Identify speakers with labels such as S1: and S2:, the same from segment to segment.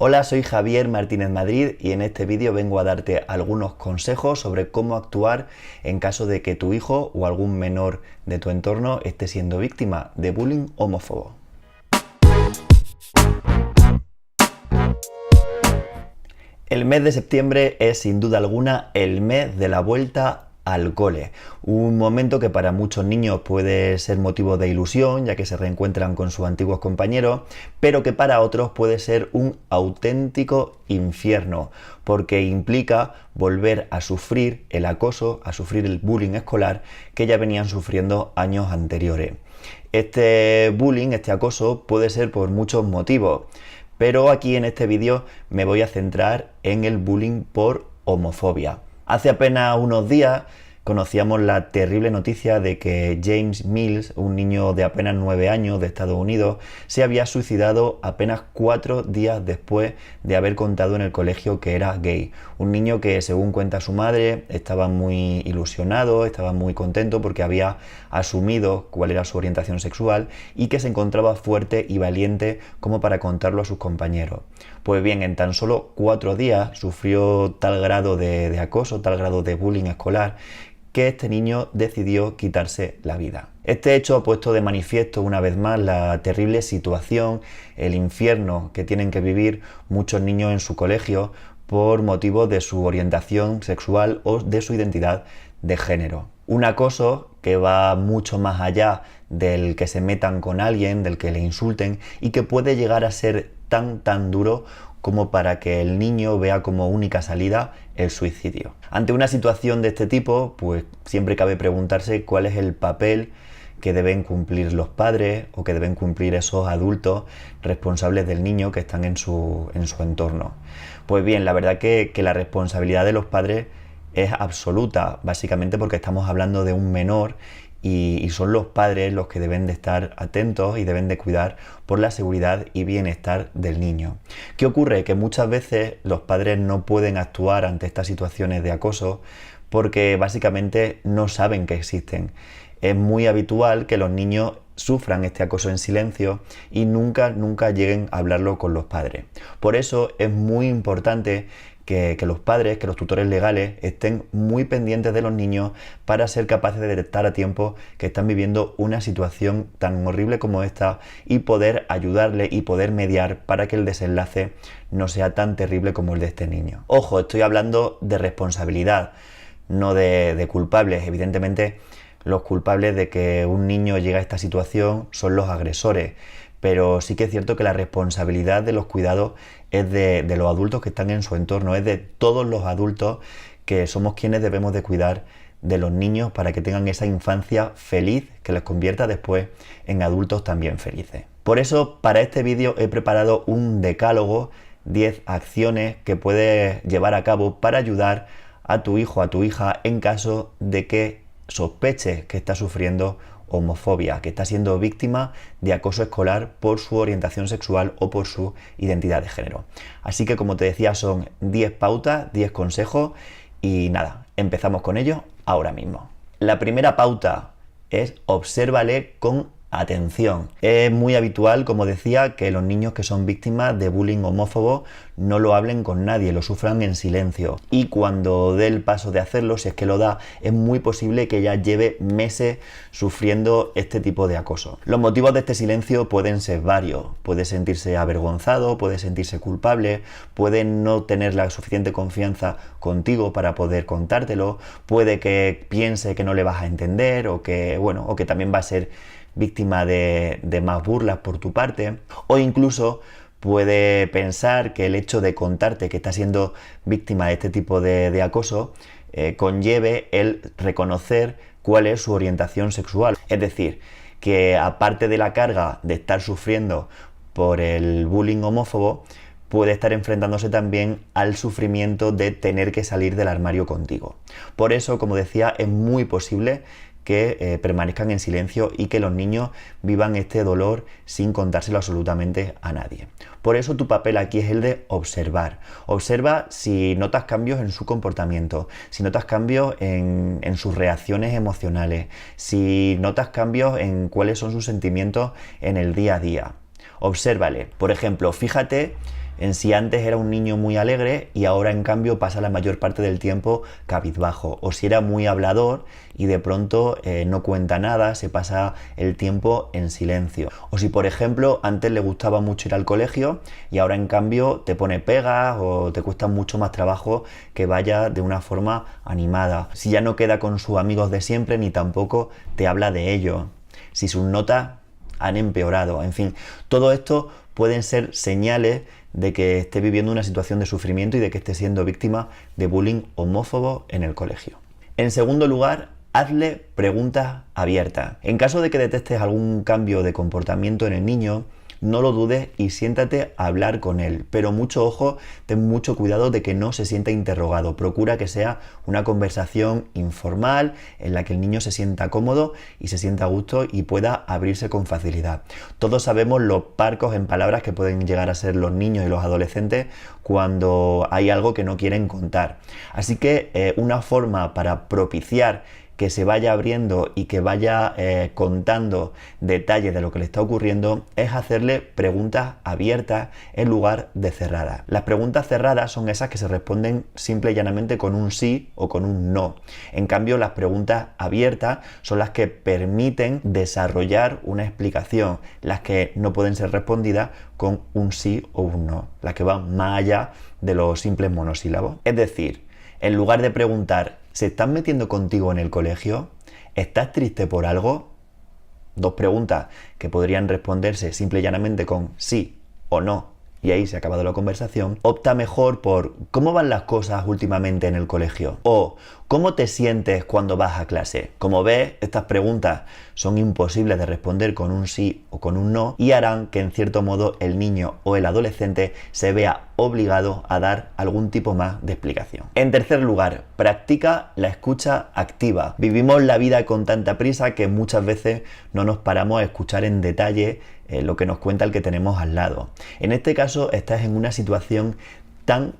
S1: Hola, soy Javier Martínez Madrid y en este vídeo vengo a darte algunos consejos sobre cómo actuar en caso de que tu hijo o algún menor de tu entorno esté siendo víctima de bullying homófobo. El mes de septiembre es sin duda alguna el mes de la vuelta al cole, un momento que para muchos niños puede ser motivo de ilusión ya que se reencuentran con sus antiguos compañeros, pero que para otros puede ser un auténtico infierno porque implica volver a sufrir el acoso, a sufrir el bullying escolar que ya venían sufriendo años anteriores. Este bullying, este acoso puede ser por muchos motivos, pero aquí en este vídeo me voy a centrar en el bullying por homofobia. Hace apenas unos días conocíamos la terrible noticia de que James Mills, un niño de apenas 9 años de Estados Unidos, se había suicidado apenas 4 días después de haber contado en el colegio que era gay. Un niño que, según cuenta su madre, estaba muy ilusionado, estaba muy contento porque había asumido cuál era su orientación sexual y que se encontraba fuerte y valiente como para contarlo a sus compañeros. Pues bien, en tan solo 4 días sufrió tal grado de acoso, tal grado de bullying escolar, que este niño decidió quitarse la vida. Este hecho ha puesto de manifiesto una vez más la terrible situación, el infierno que tienen que vivir muchos niños en su colegio por motivo de su orientación sexual o de su identidad de género. Un acoso que va mucho más allá del que se metan con alguien, del que le insulten y que puede llegar a ser tan duro como para que el niño vea como única salida el suicidio. Ante una situación de este tipo, pues siempre cabe preguntarse cuál es el papel que deben cumplir los padres o que deben cumplir esos adultos responsables del niño que están en su entorno. Pues bien, la verdad que la responsabilidad de los padres es absoluta, básicamente porque estamos hablando de un menor y son los padres los que deben de estar atentos y deben de cuidar por la seguridad y bienestar del niño. ¿Qué ocurre? Que muchas veces los padres no pueden actuar ante estas situaciones de acoso porque básicamente no saben que existen. Es muy habitual que los niños sufran este acoso en silencio y nunca lleguen a hablarlo con los padres. Por eso es muy importante que los padres, que los tutores legales estén muy pendientes de los niños para ser capaces de detectar a tiempo que están viviendo una situación tan horrible como esta y poder ayudarle y poder mediar para que el desenlace no sea tan terrible como el de este niño. Ojo, estoy hablando de responsabilidad, no de culpables. Evidentemente, los culpables de que un niño llegue a esta situación son los agresores, pero sí que es cierto que la responsabilidad de los cuidados es de los adultos que están en su entorno, es de todos los adultos que somos quienes debemos de cuidar de los niños para que tengan esa infancia feliz que les convierta después en adultos también felices. Por eso, para este vídeo he preparado un decálogo, 10 acciones que puedes llevar a cabo para ayudar a tu hijo o a tu hija en caso de que sospeches que está sufriendo homofobia, que está siendo víctima de acoso escolar por su orientación sexual o por su identidad de género. Así que, como te decía, son 10 pautas, 10 consejos y nada, empezamos con ello ahora mismo. La primera pauta es obsérvale con atención. Es muy habitual, como decía, que los niños que son víctimas de bullying homófobo no lo hablen con nadie, lo sufran en silencio. Y cuando dé el paso de hacerlo, si es que lo da, es muy posible que ya lleve meses sufriendo este tipo de acoso. Los motivos de este silencio pueden ser varios. Puede sentirse avergonzado, puede sentirse culpable, puede no tener la suficiente confianza contigo para poder contártelo, puede que piense que no le vas a entender o que también va a ser víctima de más burlas por tu parte, o incluso puede pensar que el hecho de contarte que está siendo víctima de este tipo de acoso conlleve el reconocer cuál es su orientación sexual. Es decir, que aparte de la carga de estar sufriendo por el bullying homófobo, puede estar enfrentándose también al sufrimiento de tener que salir del armario contigo. Por eso, como decía, es muy posible que permanezcan en silencio y que los niños vivan este dolor sin contárselo absolutamente a nadie. Por eso tu papel aquí es el de observar. Observa si notas cambios en su comportamiento, si notas cambios en sus reacciones emocionales, si notas cambios en cuáles son sus sentimientos en el día a día. Obsérvale. Por ejemplo, fíjate En si antes era un niño muy alegre y ahora en cambio pasa la mayor parte del tiempo cabizbajo. O si era muy hablador y de pronto no cuenta nada, se pasa el tiempo en silencio. O si por ejemplo antes le gustaba mucho ir al colegio y ahora en cambio te pone pegas o te cuesta mucho más trabajo que vaya de una forma animada. Si ya no queda con sus amigos de siempre ni tampoco te habla de ello. Si sus notas han empeorado. En fin, todo esto pueden ser señales de que esté viviendo una situación de sufrimiento y de que esté siendo víctima de bullying homófobo en el colegio. En segundo lugar, hazle preguntas abiertas. En caso de que detectes algún cambio de comportamiento en el niño, no lo dudes y siéntate a hablar con él. Pero mucho ojo, ten mucho cuidado de que no se sienta interrogado. Procura que sea una conversación informal en la que el niño se sienta cómodo y se sienta a gusto y pueda abrirse con facilidad. Todos sabemos los parcos en palabras que pueden llegar a ser los niños y los adolescentes cuando hay algo que no quieren contar. Así que una forma para propiciar que se vaya abriendo y que vaya contando detalles de lo que le está ocurriendo es hacerle preguntas abiertas en lugar de cerradas. Las preguntas cerradas son esas que se responden simple y llanamente con un sí o con un no. En cambio, las preguntas abiertas son las que permiten desarrollar una explicación, las que no pueden ser respondidas con un sí o un no, las que van más allá de los simples monosílabos. Es decir, en lugar de preguntar ¿se están metiendo contigo en el colegio? ¿Estás triste por algo? Dos preguntas que podrían responderse simple y llanamente con sí o no, y ahí se ha acabado la conversación. Opta mejor por ¿cómo van las cosas últimamente en el colegio? O ¿cómo te sientes cuando vas a clase? Como ves, estas preguntas son imposibles de responder con un sí o con un no y harán que en cierto modo el niño o el adolescente se vea obligado a dar algún tipo más de explicación. En tercer lugar, practica la escucha activa. Vivimos la vida con tanta prisa que muchas veces no nos paramos a escuchar en detalle lo que nos cuenta el que tenemos al lado. En este caso estás en una situación tan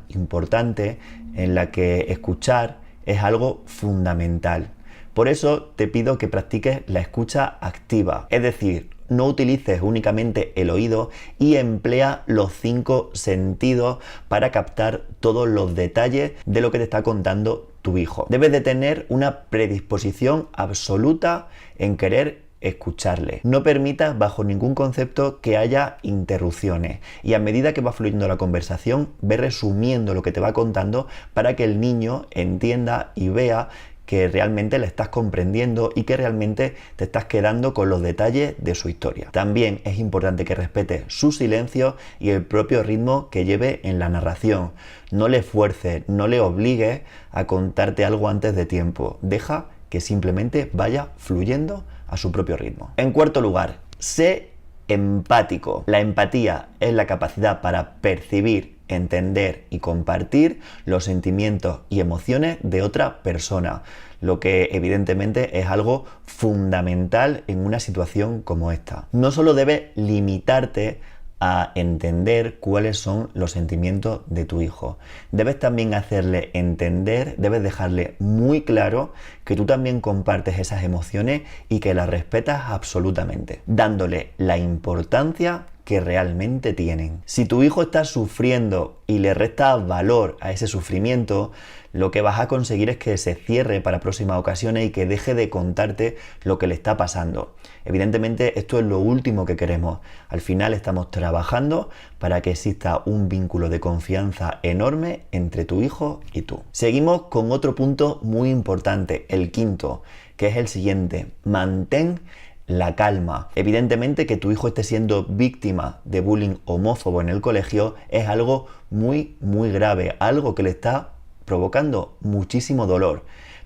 S1: importante en la que escuchar es algo fundamental. Por eso te pido que practiques la escucha activa, es decir, no utilices únicamente el oído y emplea los 5 sentidos para captar todos los detalles de lo que te está contando tu hijo. Debes de tener una predisposición absoluta en querer escucharle. No permitas bajo ningún concepto que haya interrupciones y a medida que va fluyendo la conversación, ve resumiendo lo que te va contando para que el niño entienda y vea que realmente le estás comprendiendo y que realmente te estás quedando con los detalles de su historia. También es importante que respetes su silencio y el propio ritmo que lleve en la narración. No le fuerces, no le obligues a contarte algo antes de tiempo. Deja que simplemente vaya fluyendo a su propio ritmo. En cuarto lugar, sé empático. La empatía es la capacidad para percibir, entender y compartir los sentimientos y emociones de otra persona, lo que evidentemente es algo fundamental en una situación como esta. No solo debes limitarte a entender cuáles son los sentimientos de tu hijo. Debes también hacerle entender, debes dejarle muy claro que tú también compartes esas emociones y que las respetas absolutamente, dándole la importancia que realmente tienen. Si tu hijo está sufriendo y le restas valor a ese sufrimiento, lo que vas a conseguir es que se cierre para próximas ocasiones y que deje de contarte lo que le está pasando. Evidentemente esto es lo último que queremos. Al final estamos trabajando para que exista un vínculo de confianza enorme entre tu hijo y tú. Seguimos con otro punto muy importante, el quinto, que es el siguiente: mantén la calma. Evidentemente que tu hijo esté siendo víctima de bullying homófobo en el colegio es algo muy grave, algo que le está provocando muchísimo dolor.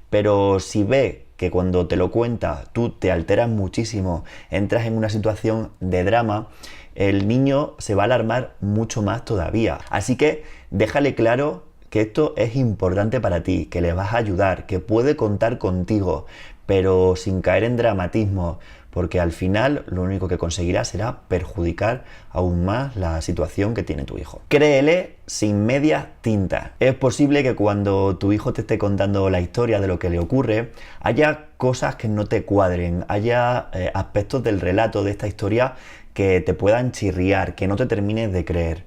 S1: Pero si ve que cuando te lo cuenta tú te alteras muchísimo, entras en una situación de drama, el niño se va a alarmar mucho más todavía. Así que déjale claro que esto es importante para ti, que le vas a ayudar, que puede contar contigo, pero sin caer en dramatismo, porque al final lo único que conseguirá será perjudicar aún más la situación que tiene tu hijo. Créele sin medias tintas. Es posible que cuando tu hijo te esté contando la historia de lo que le ocurre, haya cosas que no te cuadren, haya aspectos del relato de esta historia que te puedan chirriar, que no te termines de creer.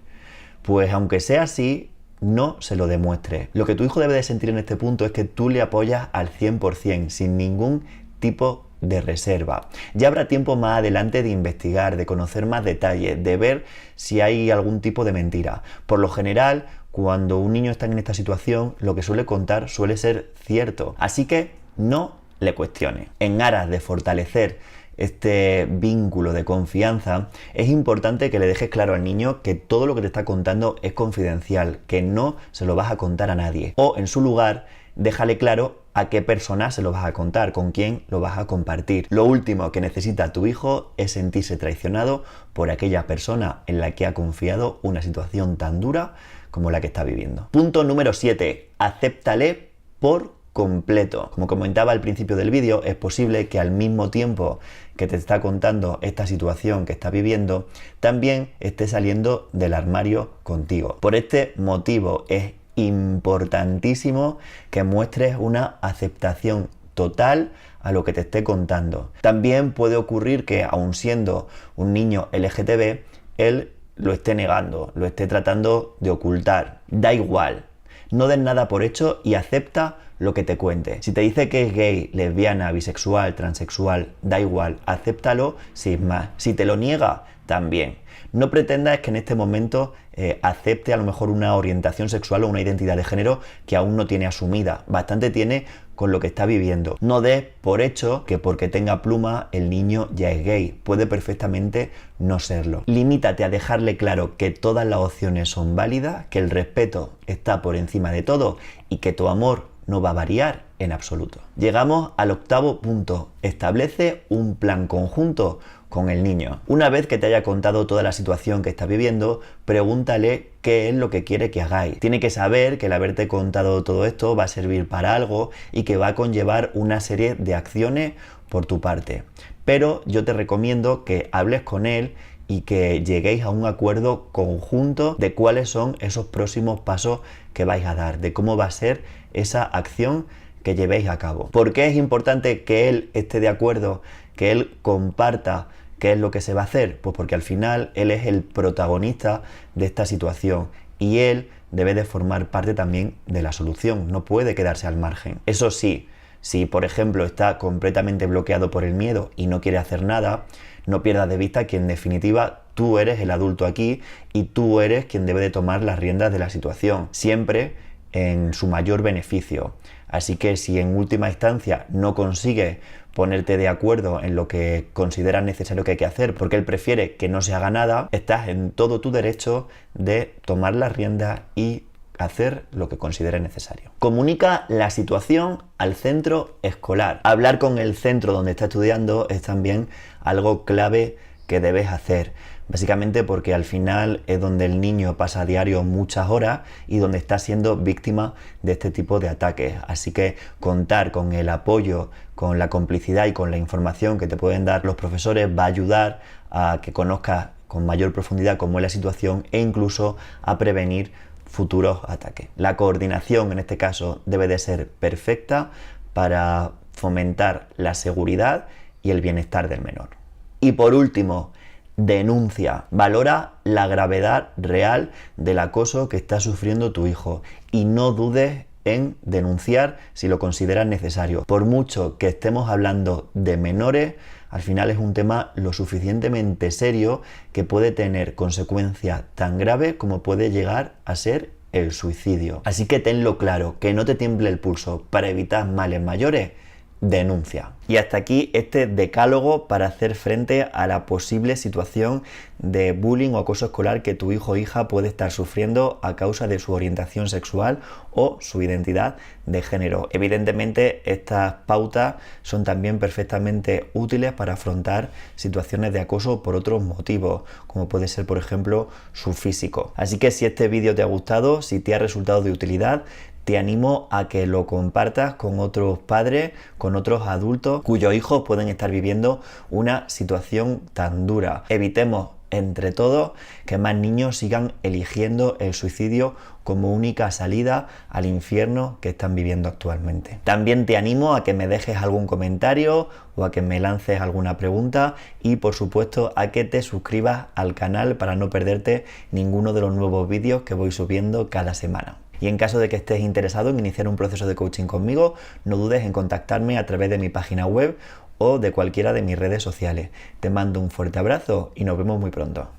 S1: Pues aunque sea así, no se lo demuestres. Lo que tu hijo debe de sentir en este punto es que tú le apoyas al 100%, sin ningún tipo de reserva. Ya habrá tiempo más adelante de investigar, de conocer más detalles, de ver si hay algún tipo de mentira. Por lo general, cuando un niño está en esta situación, lo que suele contar suele ser cierto. Así que no le cuestione. En aras de fortalecer este vínculo de confianza, es importante que le dejes claro al niño que todo lo que te está contando es confidencial, que no se lo vas a contar a nadie. O en su lugar, déjale claro a qué persona se lo vas a contar, con quién lo vas a compartir. Lo último que necesita tu hijo es sentirse traicionado por aquella persona en la que ha confiado una situación tan dura como la que está viviendo. Punto número 7. Acéptale por completo. Como comentaba al principio del vídeo, es posible que al mismo tiempo que te está contando esta situación que está viviendo, también esté saliendo del armario contigo. Por este motivo es importantísimo que muestres una aceptación total a lo que te esté contando. También puede ocurrir que, aun siendo un niño LGTB, él lo esté negando, lo esté tratando de ocultar. Da igual, no des nada por hecho y acepta lo que te cuente. Si te dice que es gay, lesbiana, bisexual, transexual, da igual, acéptalo sin más. Si te lo niega, también. No pretendas que en este momento acepte a lo mejor una orientación sexual o una identidad de género que aún no tiene asumida. Bastante tiene con lo que está viviendo. No des por hecho que porque tenga pluma el niño ya es gay. Puede perfectamente no serlo. Limítate a dejarle claro que todas las opciones son válidas, que el respeto está por encima de todo y que tu amor no va a variar en absoluto. Llegamos al octavo punto. Establece un plan conjunto con el niño. Una vez que te haya contado toda la situación que está viviendo, pregúntale qué es lo que quiere que hagáis. Tiene que saber que el haberte contado todo esto va a servir para algo y que va a conllevar una serie de acciones por tu parte. Pero yo te recomiendo que hables con él y que lleguéis a un acuerdo conjunto de cuáles son esos próximos pasos que vais a dar, de cómo va a ser esa acción que llevéis a cabo. ¿Por qué es importante que él esté de acuerdo, que él comparta qué es lo que se va a hacer? Pues porque al final él es el protagonista de esta situación y él debe de formar parte también de la solución, no puede quedarse al margen. Eso sí, si por ejemplo está completamente bloqueado por el miedo y no quiere hacer nada, no pierdas de vista que en definitiva tú eres el adulto aquí y tú eres quien debe de tomar las riendas de la situación, siempre en su mayor beneficio. Así que si en última instancia no consigues ponerte de acuerdo en lo que consideras necesario que hay que hacer, porque él prefiere que no se haga nada, estás en todo tu derecho de tomar las riendas y hacer lo que consideres necesario. Comunica la situación al centro escolar. Hablar con el centro donde está estudiando es también algo clave que debes hacer. Básicamente porque al final es donde el niño pasa a diario muchas horas y donde está siendo víctima de este tipo de ataques. Así que contar con el apoyo, con la complicidad y con la información que te pueden dar los profesores va a ayudar a que conozcas con mayor profundidad cómo es la situación e incluso a prevenir futuros ataques. La coordinación en este caso debe de ser perfecta para fomentar la seguridad y el bienestar del menor. Y por último, denuncia. Valora la gravedad real del acoso que está sufriendo tu hijo y no dudes en denunciar si lo consideras necesario. Por mucho que estemos hablando de menores, al final es un tema lo suficientemente serio que puede tener consecuencias tan graves como puede llegar a ser el suicidio. Así que tenlo claro, que no te tiemble el pulso. Para evitar males mayores, denuncia. Y hasta aquí este decálogo para hacer frente a la posible situación de bullying o acoso escolar que tu hijo o hija puede estar sufriendo a causa de su orientación sexual o su identidad de género. Evidentemente, estas pautas son también perfectamente útiles para afrontar situaciones de acoso por otros motivos, como puede ser, por ejemplo, su físico. Así que si este vídeo te ha gustado, si te ha resultado de utilidad, te animo a que lo compartas con otros padres, con otros adultos cuyos hijos pueden estar viviendo una situación tan dura. Evitemos entre todos que más niños sigan eligiendo el suicidio como única salida al infierno que están viviendo actualmente. También te animo a que me dejes algún comentario o a que me lances alguna pregunta y por supuesto a que te suscribas al canal para no perderte ninguno de los nuevos vídeos que voy subiendo cada semana. Y en caso de que estés interesado en iniciar un proceso de coaching conmigo, no dudes en contactarme a través de mi página web o de cualquiera de mis redes sociales. Te mando un fuerte abrazo y nos vemos muy pronto.